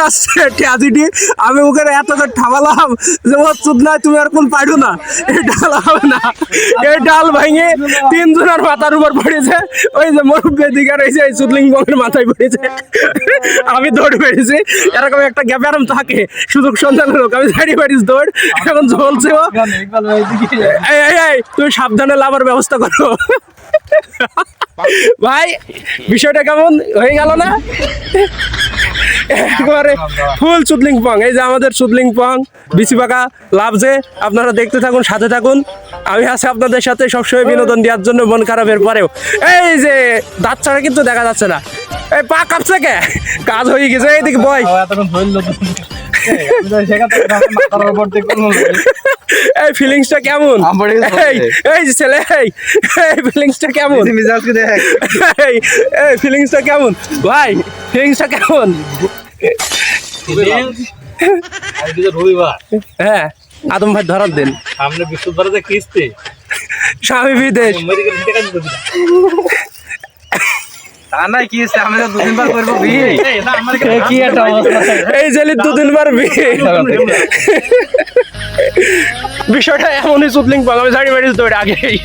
আসছে ট্র্যাজেডি, আমি ওকে এত করে ঠাবালাম যে ও চুদনায় তুমি আর কোন পাইছো না, এই ডাল হবে না, এই ডাল ভেঙে তিনজনের মাথার উপর পড়েছে, ওই যে মুরব্বী দিকে রয়েছে এই চুদলিং বঙ্গের মাথায় পড়েছে। আমি দৌড় বেড়েছি, এরকম একটা গ্যাপ আরাম থাকে সুযোগ সন্ধানের লোক, আমি ছাড়িয়ে পারিস দৌড়, এখন ঝলছে ও। এই তুমি সাবধানে লাভার ব্যবস্থা করো ভাই। বিষয়টা কেমন হয়ে গেল না? একেবারে ফুল চুদলিং পং, এই যে আমাদের চুদলিং পং বিচি পাকা লাভছে। আপনারা দেখতে থাকুন, সাথে থাকুন, আমি আছি আপনাদের সাথে সবসময় বিনোদন দেওয়ার জন্য। মন খারাপের পরেও এই যে দাঁত ছাড়া কিন্তু দেখা যাচ্ছে না, এই পা কাঁপছে কে, কাজ হয়ে গেছে। এইদিকে বয়, এই ফিলিংসটা কেমন? এই যে ছেলে, এই ফিলিংসটা কেমন? এই ফিলিংসটা কেমন ভাই? ফিলিংসটা কেমন? হ্যাঁ, আদম ভাই ধরার দেন সামনে বিশ্বভারতে কিস্তি স্বামী বিদেশ এই জেলির 2-3 বার বিয়ে। বিষয়টা এমনই চুদলিং পাক, আমি জানি বাড়ি তো আগেই